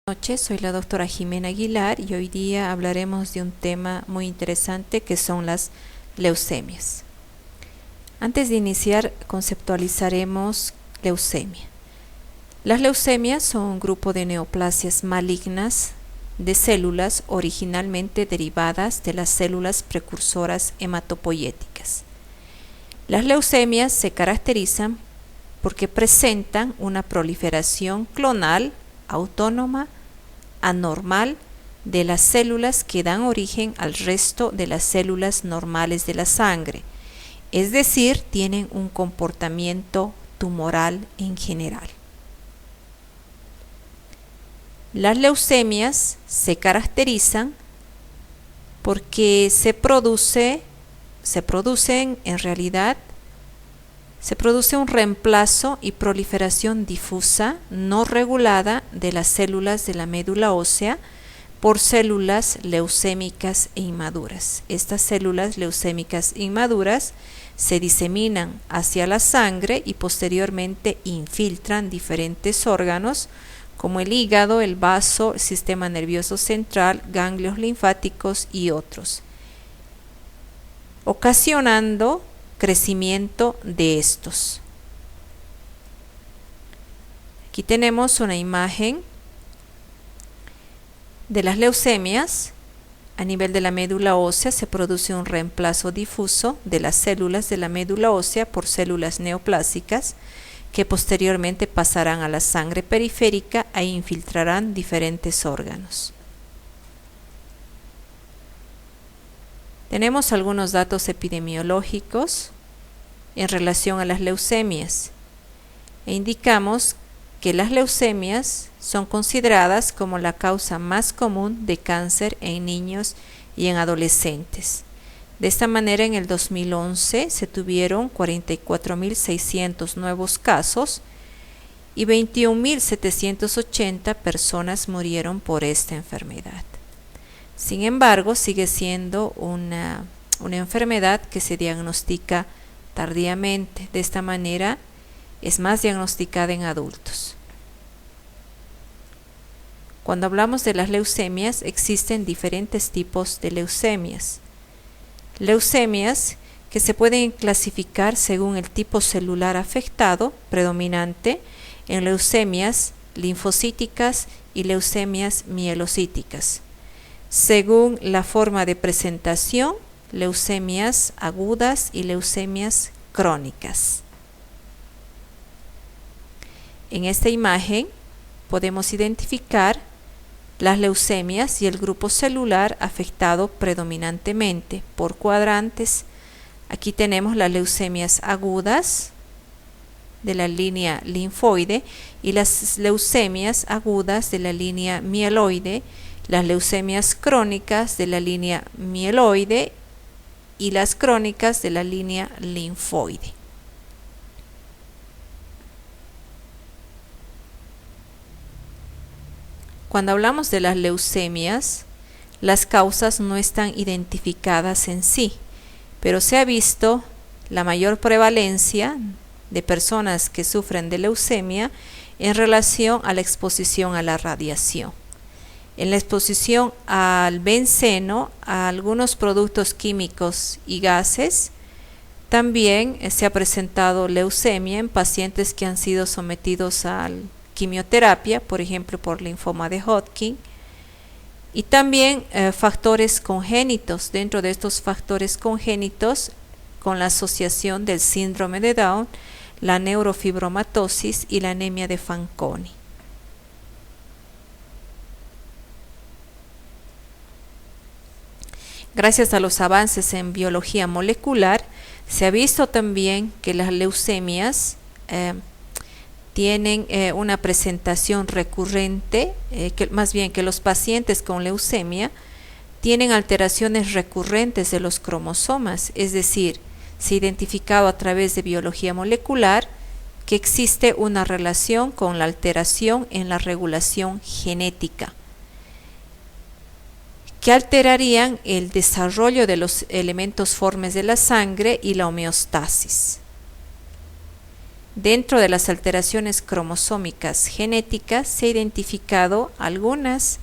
Buenas noches, soy la doctora Jimena Aguilar y hoy día hablaremos de un tema muy interesante que son las leucemias. Antes de iniciar, conceptualizaremos leucemia. Las leucemias son un grupo de neoplasias malignas de células originalmente derivadas de las células precursoras hematopoyéticas. Las leucemias se caracterizan porque presentan una proliferación clonal autónoma anormal de las células que dan origen al resto de las células normales de la sangre, es decir, tienen un comportamiento tumoral en general. Las leucemias se caracterizan porque se produce un reemplazo y proliferación difusa no regulada de las células de la médula ósea por células leucémicas e inmaduras. Estas células leucémicas e inmaduras se diseminan hacia la sangre y posteriormente infiltran diferentes órganos como el hígado, el vaso, el sistema nervioso central, ganglios linfáticos y otros, ocasionando crecimiento de estos. Aquí tenemos una imagen de las leucemias. A nivel de la médula ósea se produce un reemplazo difuso de las células de la médula ósea por células neoplásicas que posteriormente pasarán a la sangre periférica e infiltrarán diferentes órganos. Tenemos algunos datos epidemiológicos en relación a las leucemias e indicamos que las leucemias son consideradas como la causa más común de cáncer en niños y en adolescentes. De esta manera, en el 2011 se tuvieron 44.600 nuevos casos y 21.780 personas murieron por esta enfermedad. Sin embargo, sigue siendo una enfermedad que se diagnostica tardíamente. De esta manera, es más diagnosticada en adultos. Cuando hablamos de las leucemias, existen diferentes tipos de leucemias. Leucemias que se pueden clasificar según el tipo celular afectado, predominante en leucemias linfocíticas y leucemias mielocíticas. Según la forma de presentación, leucemias agudas y leucemias crónicas. En esta imagen podemos identificar las leucemias y el grupo celular afectado predominantemente por cuadrantes. Aquí tenemos las leucemias agudas de la línea linfoide y las leucemias agudas de la línea mieloide, las leucemias crónicas de la línea mieloide y las crónicas de la línea linfoide. Cuando hablamos de las leucemias, las causas no están identificadas en sí, pero se ha visto la mayor prevalencia de personas que sufren de leucemia en relación a la exposición a la radiación. En la exposición al benceno, a algunos productos químicos y gases, también se ha presentado leucemia en pacientes que han sido sometidos a quimioterapia, por ejemplo por linfoma de Hodgkin, y también factores congénitos. Dentro de estos factores congénitos, con la asociación del síndrome de Down, la neurofibromatosis y la anemia de Fanconi. Gracias a los avances en biología molecular, se ha visto también que las leucemias tienen una presentación recurrente, que los pacientes con leucemia tienen alteraciones recurrentes de los cromosomas, es decir, se ha identificado a través de biología molecular que existe una relación con la alteración en la regulación genética, que alterarían el desarrollo de los elementos formes de la sangre y la homeostasis. Dentro de las alteraciones cromosómicas genéticas se han identificado algunas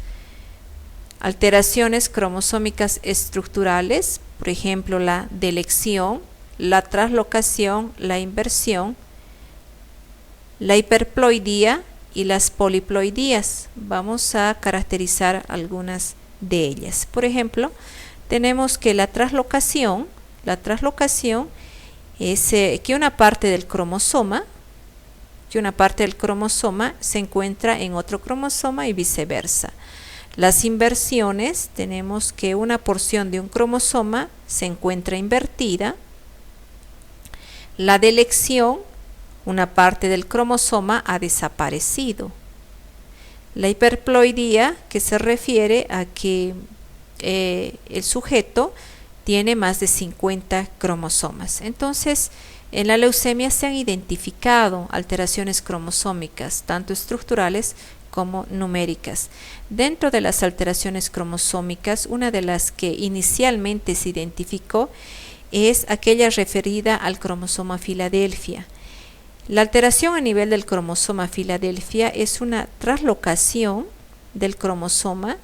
alteraciones cromosómicas estructurales, por ejemplo la delección, la traslocación, la inversión, la hiperploidía y las poliploidías. Vamos a caracterizar algunas de ellas. Por ejemplo, tenemos que la traslocación es que una parte del cromosoma se encuentra en otro cromosoma y viceversa. Las inversiones, tenemos que una porción de un cromosoma se encuentra invertida. La delección, una parte del cromosoma ha desaparecido. La hiperploidía, que se refiere a que el sujeto tiene más de 50 cromosomas. Entonces, en la leucemia se han identificado alteraciones cromosómicas, tanto estructurales como numéricas. Dentro de las alteraciones cromosómicas, una de las que inicialmente se identificó es aquella referida al cromosoma Filadelfia. La alteración a nivel del cromosoma Filadelfia es una traslocación del cromosoma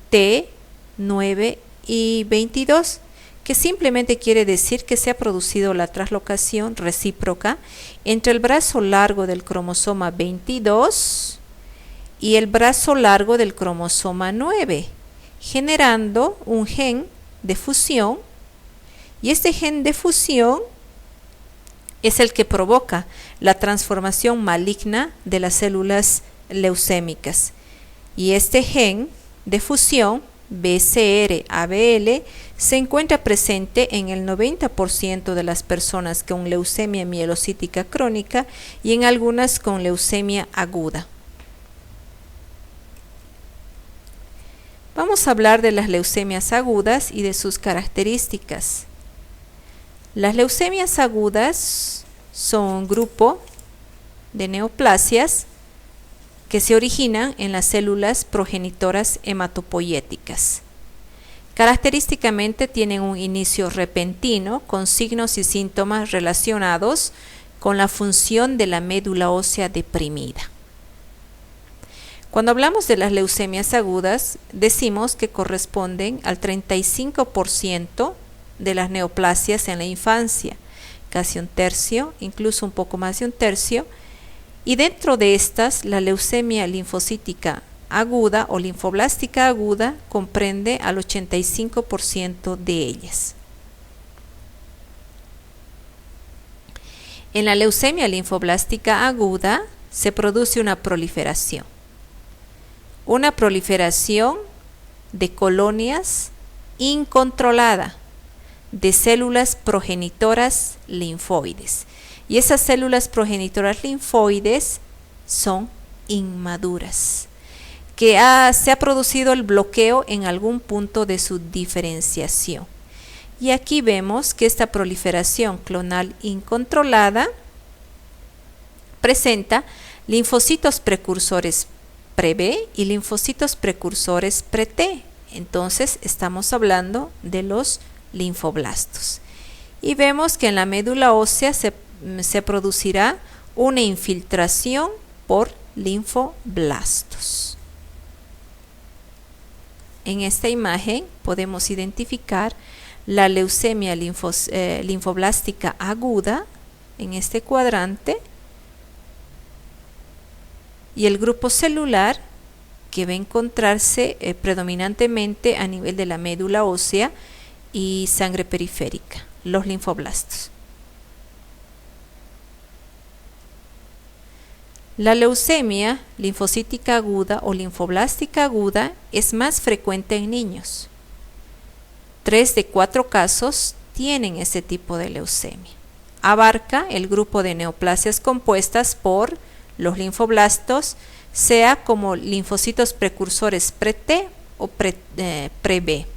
T, 9 y 22, que simplemente quiere decir que se ha producido la traslocación recíproca entre el brazo largo del cromosoma 22 y el brazo largo del cromosoma 9, generando un gen de fusión, y este gen de fusión es el que provoca la transformación maligna de las células leucémicas. Y este gen de fusión, BCR-ABL, se encuentra presente en el 90% de las personas con leucemia mielocítica crónica y en algunas con leucemia aguda. Vamos a hablar de las leucemias agudas y de sus características. Las leucemias agudas son un grupo de neoplasias que se originan en las células progenitoras hematopoyéticas. Característicamente tienen un inicio repentino con signos y síntomas relacionados con la función de la médula ósea deprimida. Cuando hablamos de las leucemias agudas, decimos que corresponden al 35% de las neoplasias en la infancia, casi un tercio, incluso un poco más de un tercio, y dentro de estas, la leucemia linfocítica aguda o linfoblástica aguda comprende al 85% de ellas. En la leucemia linfoblástica aguda se produce una proliferación de colonias incontrolada de células progenitoras linfoides. Y esas células progenitoras linfoides son inmaduras, que se ha producido el bloqueo en algún punto de su diferenciación. Y aquí vemos que esta proliferación clonal incontrolada presenta linfocitos precursores pre-B y linfocitos precursores pre-T. Entonces estamos hablando de los linfoblastos. Y vemos que en la médula ósea se producirá una infiltración por linfoblastos. En esta imagen podemos identificar la leucemia linfoblástica aguda en este cuadrante y el grupo celular que va a encontrarse predominantemente a nivel de la médula ósea y sangre periférica, los linfoblastos. La leucemia linfocítica aguda o linfoblástica aguda es más frecuente en niños. 3 de 4 casos tienen ese tipo de leucemia. Abarca el grupo de neoplasias compuestas por los linfoblastos, sea como linfocitos precursores pre-T o pre-B.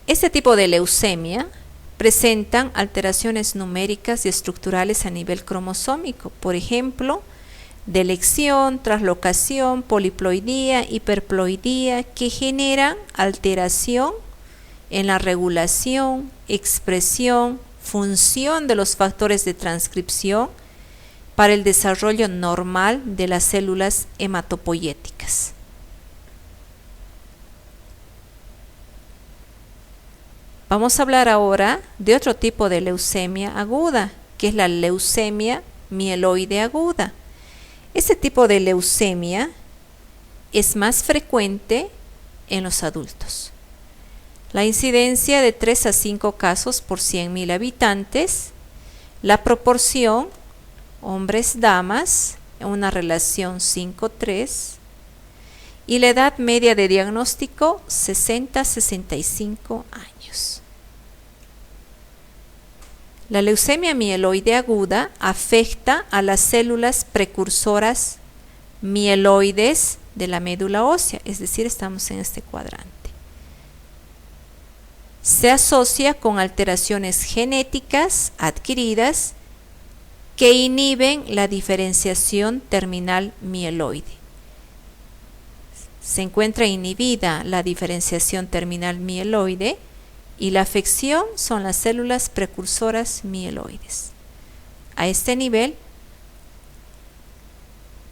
Este tipo de leucemia presentan alteraciones numéricas y estructurales a nivel cromosómico, por ejemplo, delección, traslocación, poliploidía, hiperploidía, que generan alteración en la regulación, expresión, función de los factores de transcripción para el desarrollo normal de las células hematopoyéticas. Vamos a hablar ahora de otro tipo de leucemia aguda, que es la leucemia mieloide aguda. Este tipo de leucemia es más frecuente en los adultos. La incidencia de 3 a 5 casos por 100.000 habitantes, la proporción hombres-damas, una relación 5:3, y la edad media de diagnóstico 60-65 años. La leucemia mieloide aguda afecta a las células precursoras mieloides de la médula ósea, es decir, estamos en este cuadrante. Se asocia con alteraciones genéticas adquiridas que inhiben la diferenciación terminal mieloide. Se encuentra inhibida la diferenciación terminal mieloide y la afección son las células precursoras mieloides. A este nivel,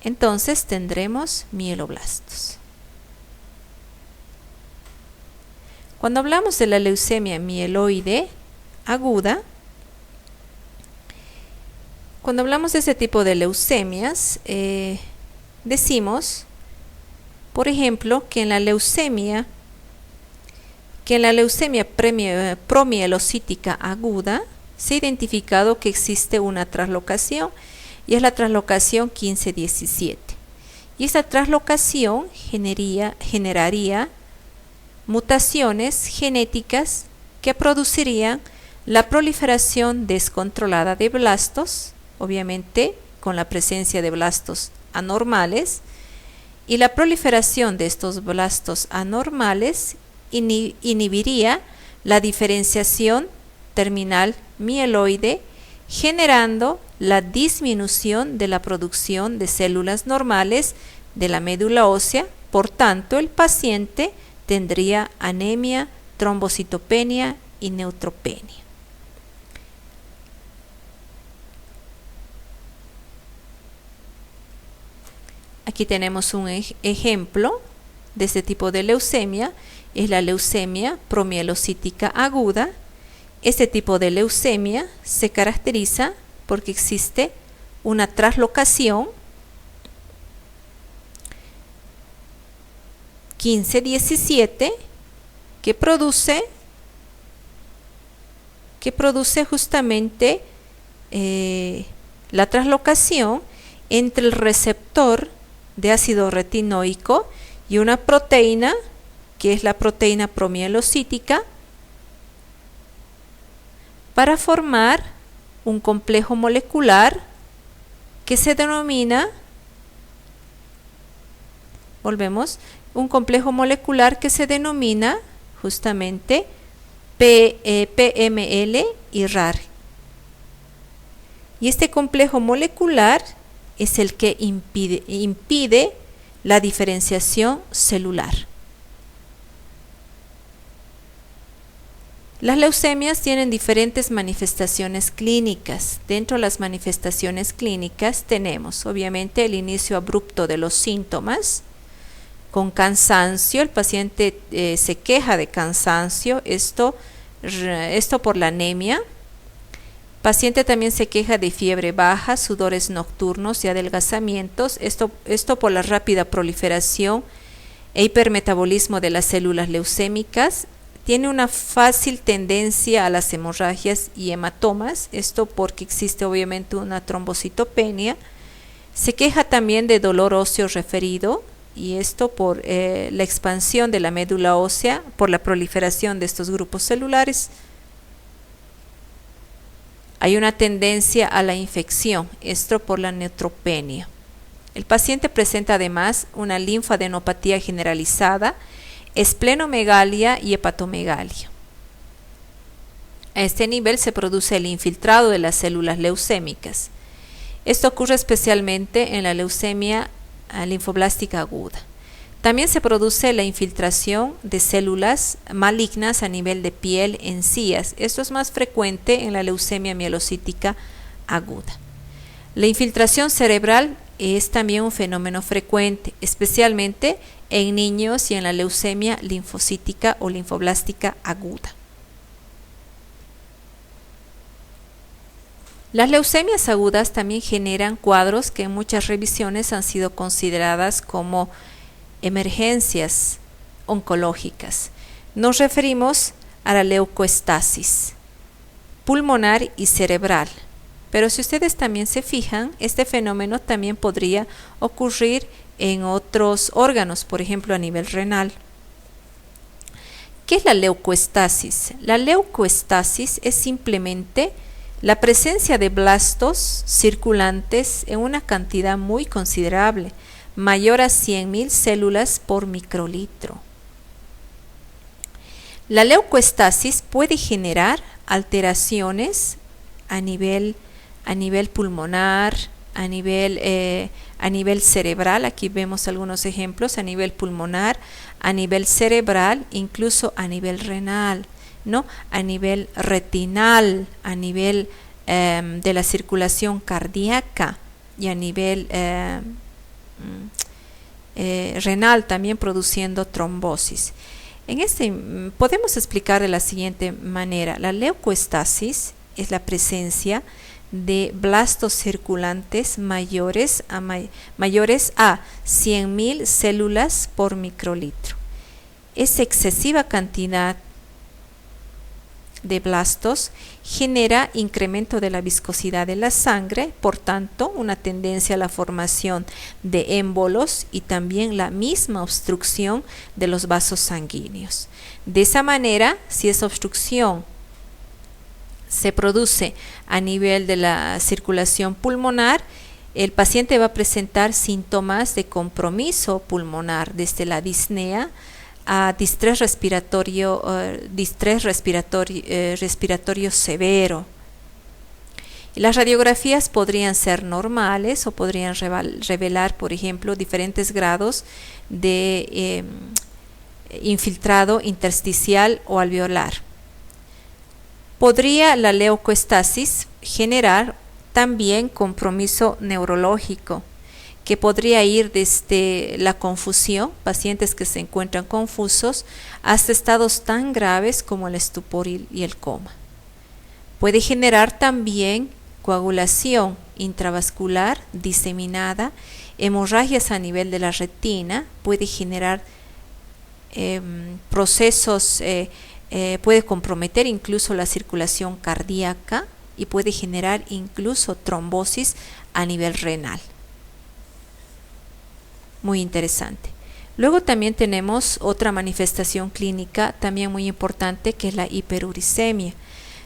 entonces tendremos mieloblastos. Cuando hablamos de la leucemia mieloide aguda, cuando hablamos de ese tipo de leucemias, decimos, por ejemplo, que en la leucemia promielocítica aguda se ha identificado que existe una traslocación y es la traslocación 15-17. Y esta traslocación generaría mutaciones genéticas que producirían la proliferación descontrolada de blastos, obviamente con la presencia de blastos anormales, y la proliferación de estos blastos anormales inhibiría la diferenciación terminal mieloide, generando la disminución de la producción de células normales de la médula ósea. Por tanto, el paciente tendría anemia, trombocitopenia y neutropenia. Aquí tenemos un ejemplo de este tipo de leucemia, es la leucemia promielocítica aguda. Este tipo de leucemia se caracteriza porque existe una traslocación 15-17 que produce justamente la traslocación entre el receptor de ácido retinoico y una proteína que es la proteína promielocítica para formar un complejo molecular que se denomina, un complejo molecular que se denomina justamente PML y RAR. Y este complejo molecular es el que impide la diferenciación celular. Las leucemias tienen diferentes manifestaciones clínicas. Dentro de las manifestaciones clínicas tenemos obviamente el inicio abrupto de los síntomas, con cansancio. El paciente se queja de cansancio, esto por la anemia. El paciente también se queja de fiebre baja, sudores nocturnos y adelgazamientos, esto por la rápida proliferación e hipermetabolismo de las células leucémicas. Tiene una fácil tendencia a las hemorragias y hematomas, esto porque existe obviamente una trombocitopenia. Se queja también de dolor óseo referido, y esto por la expansión de la médula ósea, por la proliferación de estos grupos celulares. Hay una tendencia a la infección, esto por la neutropenia. El paciente presenta además una linfadenopatía generalizada, esplenomegalia y hepatomegalia. A este nivel se produce el infiltrado de las células leucémicas. Esto ocurre especialmente en la leucemia linfoblástica aguda. También se produce la infiltración de células malignas a nivel de piel, encías. Esto es más frecuente en la leucemia mielocítica aguda. La infiltración cerebral es también un fenómeno frecuente, especialmente en niños y en la leucemia linfocítica o linfoblástica aguda. Las leucemias agudas también generan cuadros que en muchas revisiones han sido consideradas como emergencias oncológicas. Nos referimos a la leucoestasis pulmonar y cerebral. Pero si ustedes también se fijan, este fenómeno también podría ocurrir en otros órganos, por ejemplo a nivel renal. ¿Qué es la leucoestasis? La leucoestasis es simplemente la presencia de blastos circulantes en una cantidad muy considerable, mayor a 100.000 células por microlitro. La leucoestasis puede generar alteraciones a nivel pulmonar, a nivel cerebral. Aquí vemos algunos ejemplos a nivel pulmonar, a nivel cerebral, incluso a nivel renal, ¿no? A nivel retinal, a nivel de la circulación cardíaca y a nivel renal también produciendo trombosis. Podemos explicar de la siguiente manera: la leucoestasis es la presencia de blastos circulantes mayores a 100.000 células por microlitro. Esa excesiva cantidad de blastos genera incremento de la viscosidad de la sangre, por tanto, una tendencia a la formación de émbolos y también la misma obstrucción de los vasos sanguíneos. De esa manera, si esa obstrucción se produce a nivel de la circulación pulmonar, el paciente va a presentar síntomas de compromiso pulmonar, desde la disnea a distrés respiratorio severo. Las radiografías podrían ser normales o podrían revelar, por ejemplo, diferentes grados de infiltrado intersticial o alveolar. Podría la leucoestasis generar también compromiso neurológico, que podría ir desde la confusión, pacientes que se encuentran confusos, hasta estados tan graves como el estupor y el coma. Puede generar también coagulación intravascular diseminada, hemorragias a nivel de la retina, puede generar puede comprometer incluso la circulación cardíaca y puede generar incluso trombosis a nivel renal. Muy interesante. Luego también tenemos otra manifestación clínica también muy importante, que es la hiperuricemia.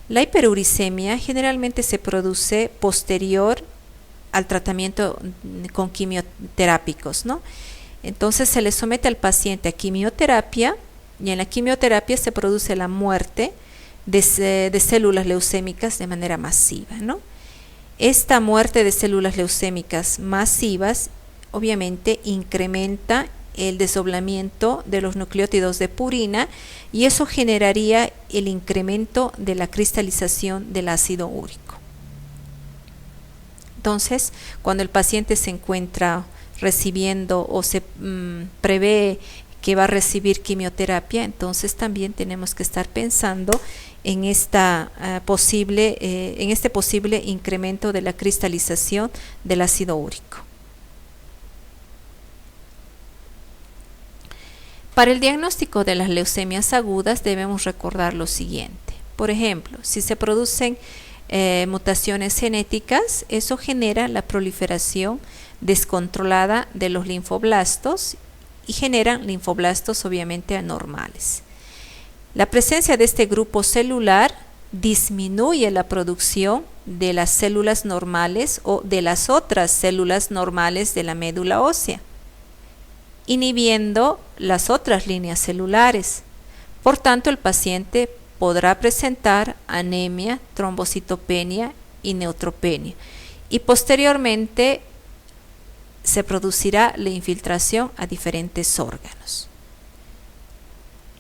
La hiperuricemia generalmente se produce posterior al tratamiento con quimioterápicos, ¿no? Entonces se le somete al paciente a quimioterapia y en la quimioterapia se produce la muerte de células leucémicas de manera masiva, ¿no? Esta muerte de células leucémicas masivas obviamente incrementa el desdoblamiento de los nucleótidos de purina y eso generaría el incremento de la cristalización del ácido úrico. Entonces, cuando el paciente se encuentra recibiendo o se prevé que va a recibir quimioterapia, entonces también tenemos que estar pensando en este posible incremento de la cristalización del ácido úrico. Para el diagnóstico de las leucemias agudas debemos recordar lo siguiente. Por ejemplo, si se producen mutaciones genéticas, eso genera la proliferación descontrolada de los linfoblastos y generan linfoblastos obviamente anormales. La presencia de este grupo celular disminuye la producción de las células normales o de las otras células normales de la médula ósea, inhibiendo las otras líneas celulares. Por tanto, el paciente podrá presentar anemia, trombocitopenia y neutropenia. Y posteriormente se producirá la infiltración a diferentes órganos.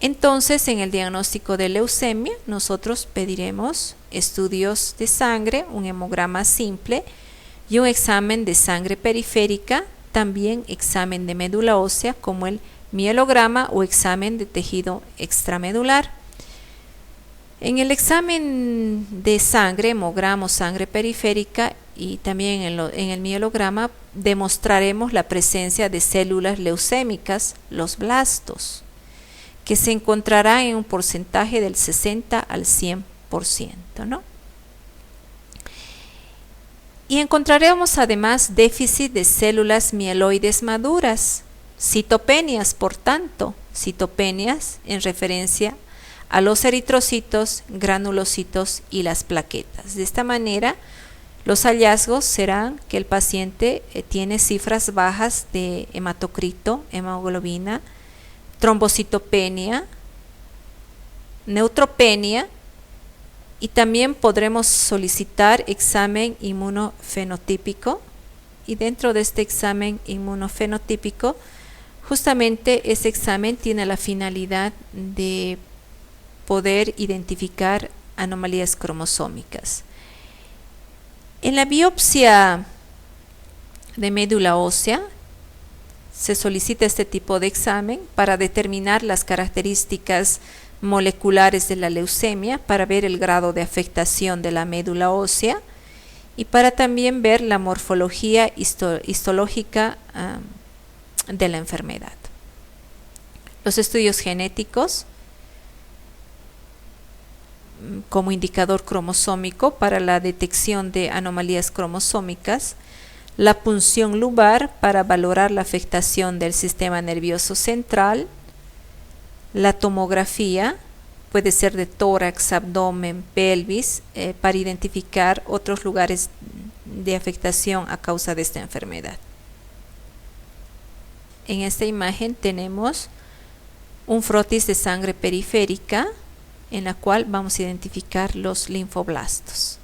Entonces, en el diagnóstico de leucemia, nosotros pediremos estudios de sangre, un hemograma simple y un examen de sangre periférica, también examen de médula ósea como el mielograma o examen de tejido extramedular. En el examen de sangre, hemograma o sangre periférica y también en el mielograma demostraremos la presencia de células leucémicas, los blastos, que se encontrará en un porcentaje del 60 al 100%, ¿no? Y encontraremos además déficit de células mieloides maduras, citopenias, por tanto, citopenias en referencia a los eritrocitos, granulocitos y las plaquetas. De esta manera, los hallazgos serán que el paciente tiene cifras bajas de hematocrito, hemoglobina, trombocitopenia, neutropenia, y también podremos solicitar examen inmunofenotípico, y dentro de este examen inmunofenotípico, justamente ese examen tiene la finalidad de poder identificar anomalías cromosómicas. En la biopsia de médula ósea se solicita este tipo de examen para determinar las características moleculares de la leucemia, para ver el grado de afectación de la médula ósea y para también ver la morfología histológica de la enfermedad. Los estudios genéticos como indicador cromosómico para la detección de anomalías cromosómicas, la punción lumbar para valorar la afectación del sistema nervioso central, la tomografía puede ser de tórax, abdomen, pelvis, para identificar otros lugares de afectación a causa de esta enfermedad. En esta imagen tenemos un frotis de sangre periférica en la cual vamos a identificar los linfoblastos.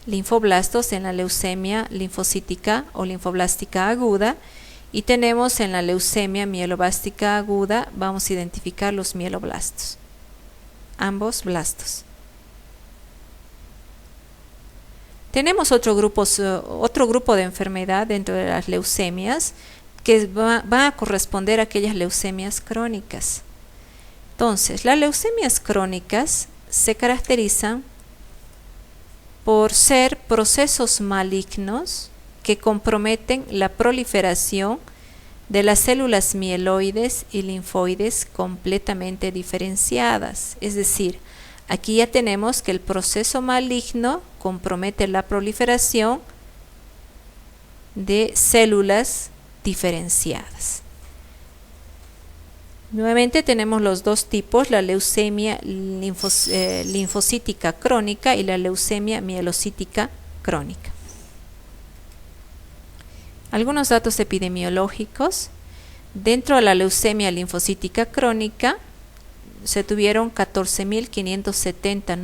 Linfoblastos en la leucemia linfocítica o linfoblástica aguda, y tenemos en la leucemia mieloblástica aguda, vamos a identificar los mieloblastos, ambos blastos. Tenemos otro grupo de enfermedad dentro de las leucemias que va a corresponder a aquellas leucemias crónicas. Entonces, las leucemias crónicas se caracterizan por ser procesos malignos que comprometen la proliferación de las células mieloides y linfoides completamente diferenciadas. Es decir, aquí ya tenemos que el proceso maligno compromete la proliferación de células diferenciadas. Nuevamente tenemos los dos tipos, la leucemia linfocítica crónica y la leucemia mielocítica crónica. Algunos datos epidemiológicos. Dentro de la leucemia linfocítica crónica se tuvieron 14.570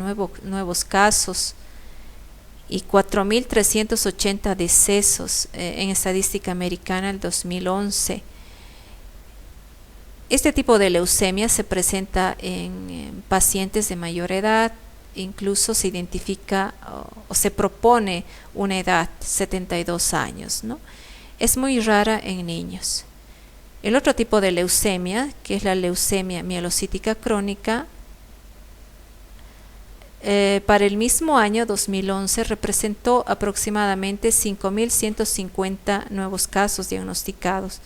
nuevos casos y 4.380 decesos en estadística americana el 2011. Este tipo de leucemia se presenta en pacientes de mayor edad, incluso se identifica o se propone una edad, 72 años, ¿no? Es muy rara en niños. El otro tipo de leucemia, que es la leucemia mielocítica crónica, para el mismo año 2011 representó aproximadamente 5.150 nuevos casos diagnosticados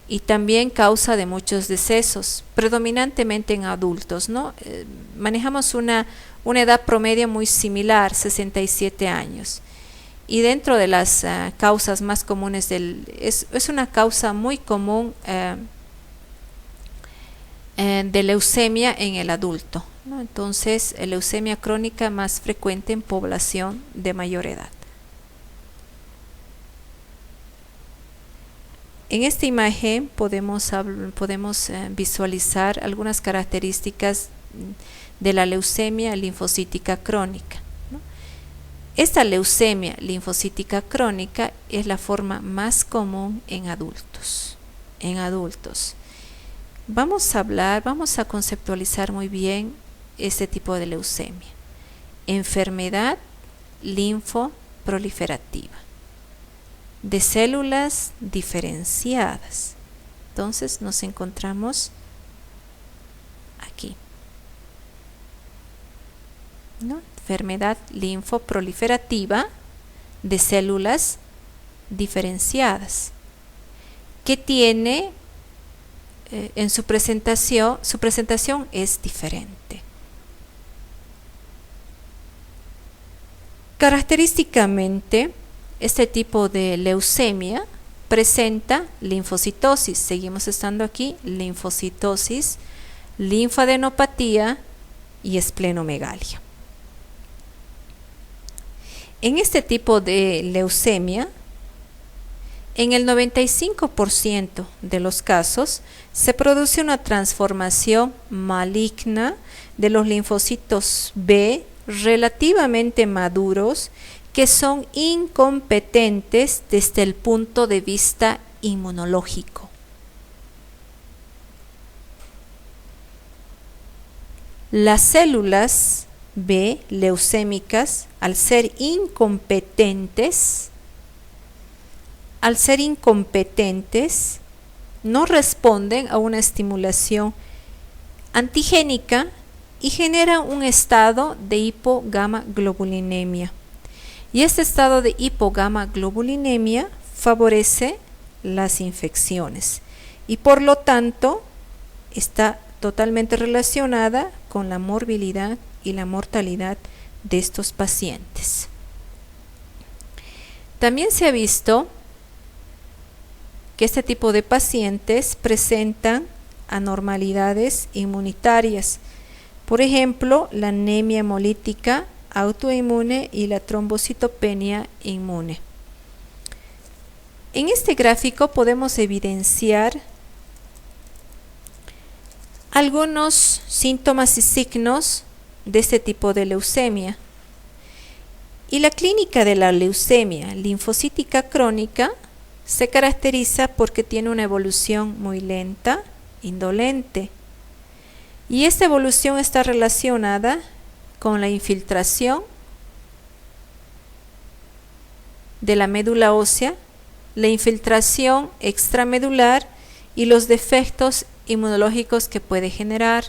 y también causa de muchos decesos, predominantemente en adultos, ¿no? Manejamos una edad promedio muy similar, 67 años. Y dentro de las causas más comunes, es una causa muy común de leucemia en el adulto, ¿no? Entonces, leucemia crónica más frecuente en población de mayor edad. En esta imagen podemos visualizar algunas características de la leucemia linfocítica crónica, ¿no? Esta leucemia linfocítica crónica es la forma más común en adultos. Vamos a conceptualizar muy bien este tipo de leucemia. Enfermedad linfoproliferativa de células diferenciadas. Entonces nos encontramos aquí, ¿no? Enfermedad linfoproliferativa de células diferenciadas, que tiene en su presentación es diferente. Característicamente, este tipo de leucemia presenta linfocitosis. Seguimos estando aquí, linfocitosis, linfadenopatía y esplenomegalia. En este tipo de leucemia, en el 95% de los casos, se produce una transformación maligna de los linfocitos B relativamente maduros, que son incompetentes desde el punto de vista inmunológico. Las células B leucémicas, al ser incompetentes, no responden a una estimulación antigénica y generan un estado de hipogamaglobulinemia. Y este estado de hipogamaglobulinemia favorece las infecciones y por lo tanto está totalmente relacionada con la morbilidad y la mortalidad de estos pacientes. También se ha visto que este tipo de pacientes presentan anormalidades inmunitarias, por ejemplo, la anemia hemolítica autoinmune y la trombocitopenia inmune. En este gráfico podemos evidenciar algunos síntomas y signos de este tipo de leucemia. Y la clínica de la leucemia linfocítica crónica se caracteriza porque tiene una evolución muy lenta, indolente. Y esta evolución está relacionada con la infiltración de la médula ósea, la infiltración extramedular y los defectos inmunológicos que puede generar.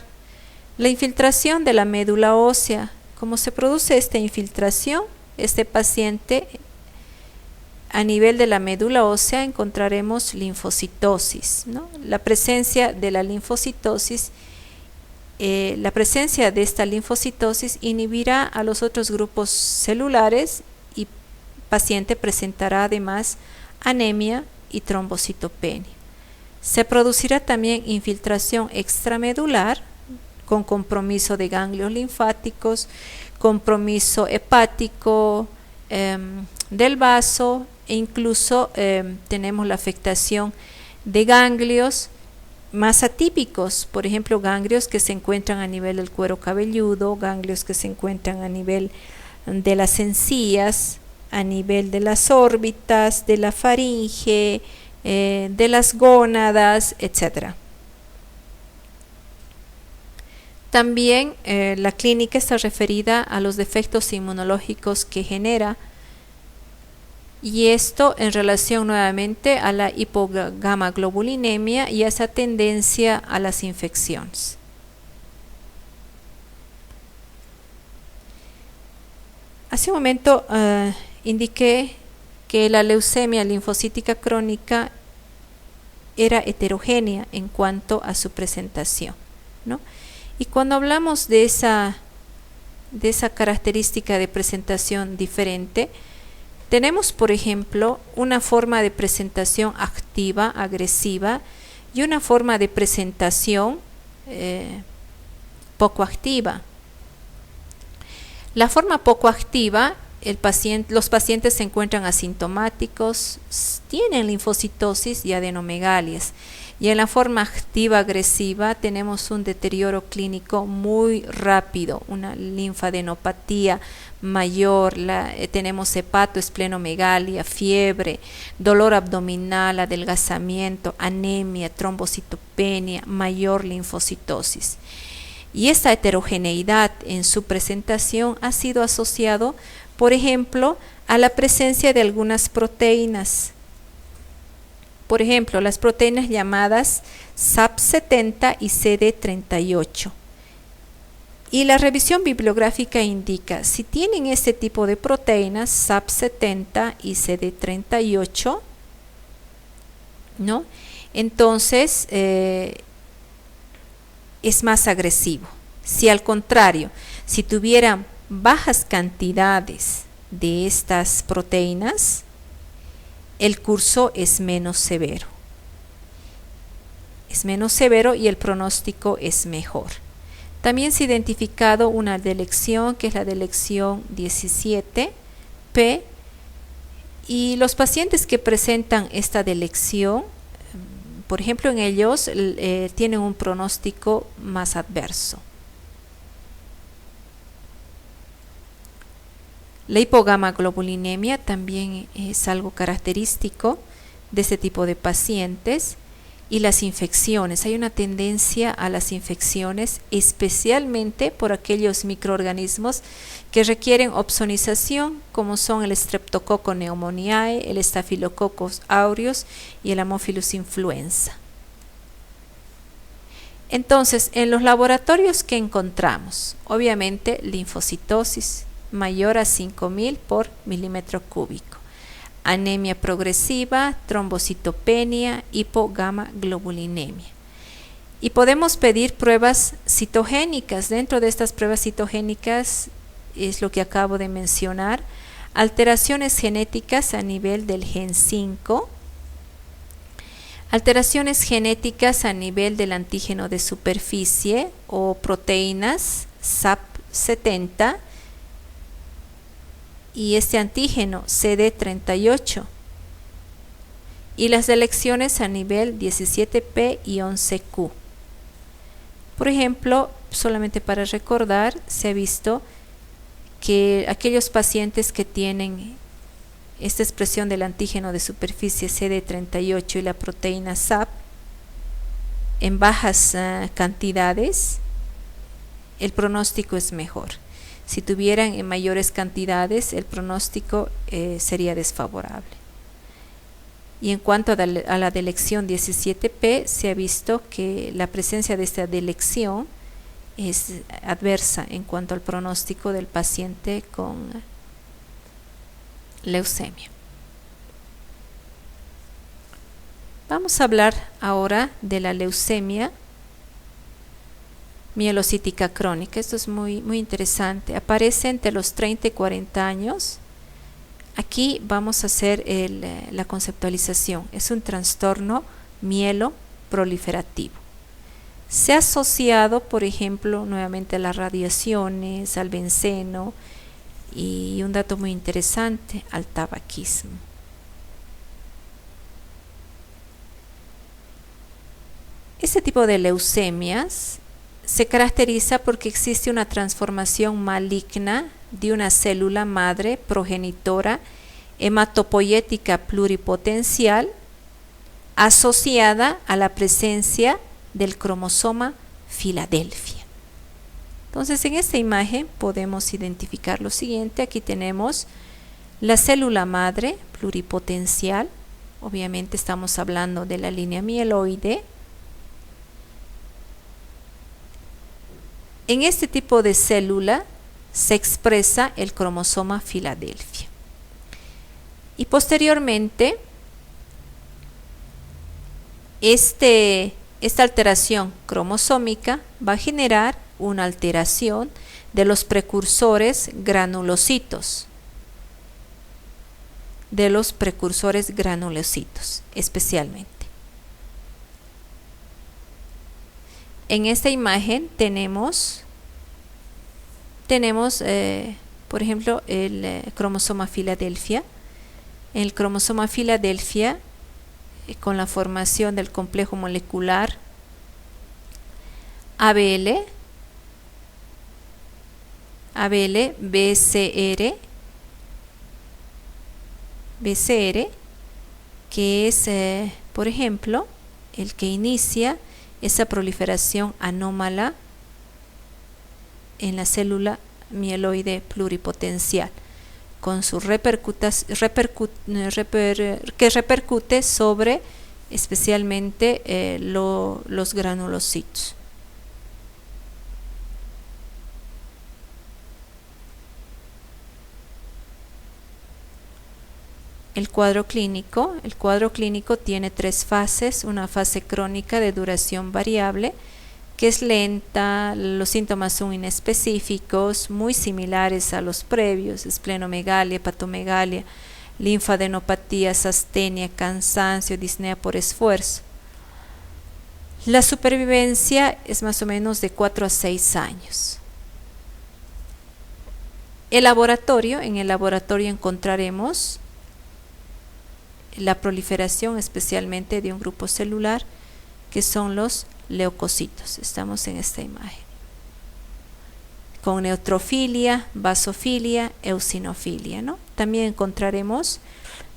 La infiltración de la médula ósea. ¿Cómo se produce esta infiltración? Este paciente, a nivel de la médula ósea, encontraremos linfocitosis, ¿no? La presencia de la linfocitosis, la presencia de esta linfocitosis inhibirá a los otros grupos celulares y el paciente presentará además anemia y trombocitopenia. Se producirá también infiltración extramedular con compromiso de ganglios linfáticos, compromiso hepático del vaso e incluso tenemos la afectación de ganglios más atípicos, por ejemplo, ganglios que se encuentran a nivel del cuero cabelludo, ganglios que se encuentran a nivel de las encías, a nivel de las órbitas, de la faringe, de las gónadas, etc. También la clínica está referida a los defectos inmunológicos que genera, y esto en relación nuevamente a la hipogamaglobulinemia y a esa tendencia a las infecciones. Hace un momento indiqué que la leucemia linfocítica crónica era heterogénea en cuanto a su presentación, ¿no? Y cuando hablamos de esa característica de presentación diferente, tenemos, por ejemplo, una forma de presentación activa, agresiva, y una forma de presentación poco activa. La forma poco activa, los pacientes se encuentran asintomáticos, tienen linfocitosis y adenomegalias, Y en la forma activa agresiva tenemos un deterioro clínico muy rápido, una linfadenopatía mayor, tenemos hepatoesplenomegalia, fiebre, dolor abdominal, adelgazamiento, anemia, trombocitopenia, mayor linfocitosis. Y esta heterogeneidad en su presentación ha sido asociado, por ejemplo, a la presencia de algunas proteínas. Por ejemplo, las proteínas llamadas SAP70 y CD38. Y la revisión bibliográfica indica, si tienen este tipo de proteínas, SAP70 y CD38, ¿no? Entonces es más agresivo. Si al contrario, si tuvieran bajas cantidades de estas proteínas, el curso es menos severo. Es menos severo y el pronóstico es mejor. También se ha identificado una delección, que es la delección 17P, y los pacientes que presentan esta delección, por ejemplo, en ellos tienen un pronóstico más adverso. La hipogamaglobulinemia también es algo característico de este tipo de pacientes. Y las infecciones, hay una tendencia a las infecciones, especialmente por aquellos microorganismos que requieren opsonización, como son el Streptococcus pneumoniae, el Staphylococcus aureus y el Haemophilus influenza. Entonces, en los laboratorios que encontramos, obviamente linfocitosis mayor a 5000 por milímetro cúbico. Anemia progresiva, trombocitopenia, hipogamaglobulinemia. Y podemos pedir pruebas citogénicas. Dentro de estas pruebas citogénicas es lo que acabo de mencionar: alteraciones genéticas a nivel del gen 5, alteraciones genéticas a nivel del antígeno de superficie o proteínas SAP70, y este antígeno CD38, y las delecciones a nivel 17P y 11Q. Por ejemplo, solamente para recordar, se ha visto que aquellos pacientes que tienen esta expresión del antígeno de superficie CD38 y la proteína SAP en bajas cantidades, el pronóstico es mejor. Si tuvieran en mayores cantidades, el pronóstico sería desfavorable. Y en cuanto a la delección 17P, se ha visto que la presencia de esta delección es adversa en cuanto al pronóstico del paciente con leucemia. Vamos a hablar ahora de la leucemia mielocítica crónica. Esto es muy interesante. Aparece entre los 30 y 40 años. Aquí vamos a hacer la conceptualización. Es un trastorno mieloproliferativo. Se ha asociado, por ejemplo, nuevamente a las radiaciones, al benceno y un dato muy interesante, al tabaquismo. Este tipo de leucemias se caracteriza porque existe una transformación maligna de una célula madre progenitora hematopoyética pluripotencial asociada a la presencia del cromosoma Filadelfia. Entonces, en esta imagen podemos identificar lo siguiente. Aquí tenemos la célula madre pluripotencial. Obviamente estamos hablando de la línea mieloide. En este tipo de célula se expresa el cromosoma Filadelfia. Y posteriormente, esta alteración cromosómica va a generar una alteración de los precursores granulocitos. Especialmente. En esta imagen tenemos por ejemplo, el cromosoma Filadelfia. En el cromosoma Filadelfia con la formación del complejo molecular ABL, BCR, que es, por ejemplo, el que inicia esa proliferación anómala en la célula mieloide pluripotencial, con su que repercute sobre especialmente los granulocitos. El cuadro clínico tiene 3 fases: una fase crónica de duración variable, que es lenta, los síntomas son inespecíficos, muy similares a los previos: esplenomegalia, hepatomegalia, linfadenopatías, astenia, cansancio, disnea por esfuerzo. La supervivencia es más o menos de 4 a 6 años. En el laboratorio encontraremos la proliferación especialmente de un grupo celular que son los leucocitos. Estamos en esta imagen, con neutrofilia, basofilia, eosinofilia, ¿no? También encontraremos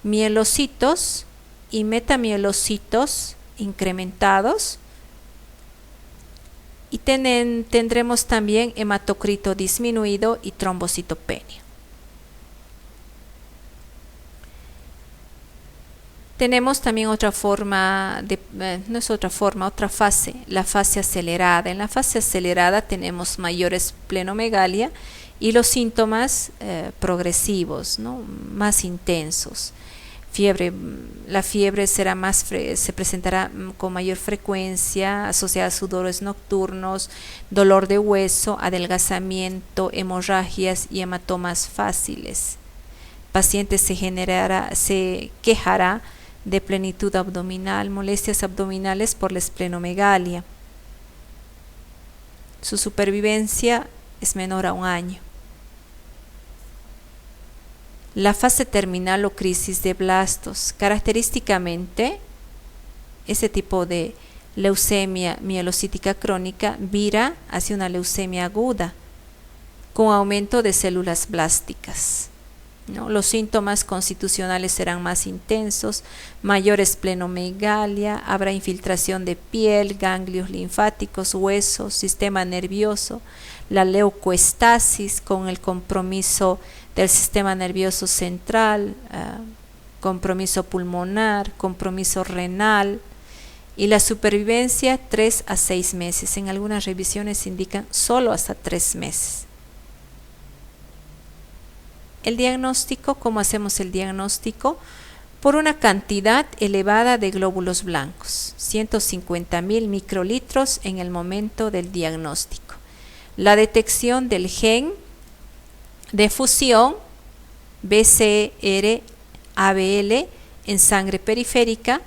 mielocitos y metamielocitos incrementados, y tendremos también hematocrito disminuido y trombocitopenia. Tenemos también otra fase, la fase acelerada. En la fase acelerada tenemos mayor esplenomegalia y los síntomas progresivos, ¿no? Más intensos. La fiebre se presentará con mayor frecuencia, asociada a sudores nocturnos, dolor de hueso, adelgazamiento, hemorragias y hematomas fáciles. El paciente se quejará de plenitud abdominal, molestias abdominales por la esplenomegalia. Su supervivencia es menor a 1 año. La fase terminal o crisis de blastos. Característicamente, ese tipo de leucemia mielocítica crónica vira hacia una leucemia aguda, con aumento de células blásticas, ¿no? Los síntomas constitucionales serán más intensos, mayor esplenomegalia, habrá infiltración de piel, ganglios linfáticos, huesos, sistema nervioso, la leucoestasis con el compromiso del sistema nervioso central, compromiso pulmonar, compromiso renal, y la supervivencia 3 a 6 meses. En algunas revisiones indican solo hasta 3 meses. El diagnóstico, ¿cómo hacemos el diagnóstico? Por una cantidad elevada de glóbulos blancos, 150.000 microlitros en el momento del diagnóstico. La detección del gen de fusión BCR-ABL en sangre periférica,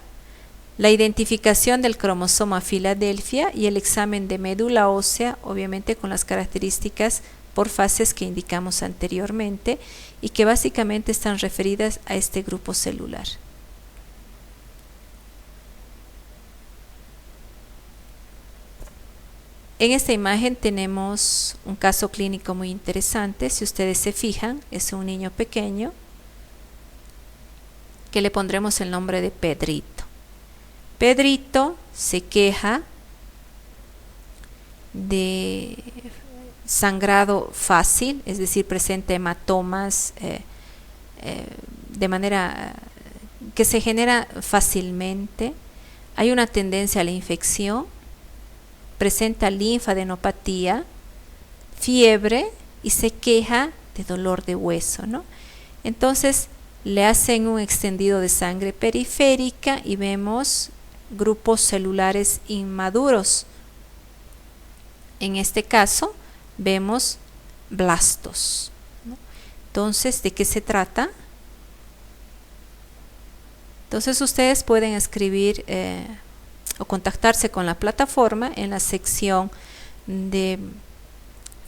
la identificación del cromosoma Filadelfia y el examen de médula ósea, obviamente con las características por fases que indicamos anteriormente y que básicamente están referidas a este grupo celular. En esta imagen tenemos un caso clínico muy interesante. Si ustedes se fijan, es un niño pequeño que le pondremos el nombre de Pedrito. Pedrito se queja de sangrado fácil, es decir, presenta hematomas de manera que se genera fácilmente. Hay una tendencia a la infección, presenta linfadenopatía, fiebre y se queja de dolor de hueso, ¿no? Entonces le hacen un extendido de sangre periférica y vemos grupos celulares inmaduros. En este caso vemos blastos, ¿no? Entonces, ¿de qué se trata? Entonces ustedes pueden escribir o contactarse con la plataforma en la sección de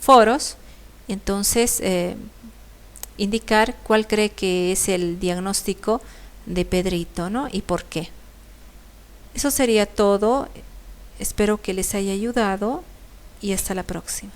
foros, y entonces indicar cuál cree que es el diagnóstico de Pedrito, ¿no? Y por qué. Eso sería todo. Espero que les haya ayudado y hasta la próxima.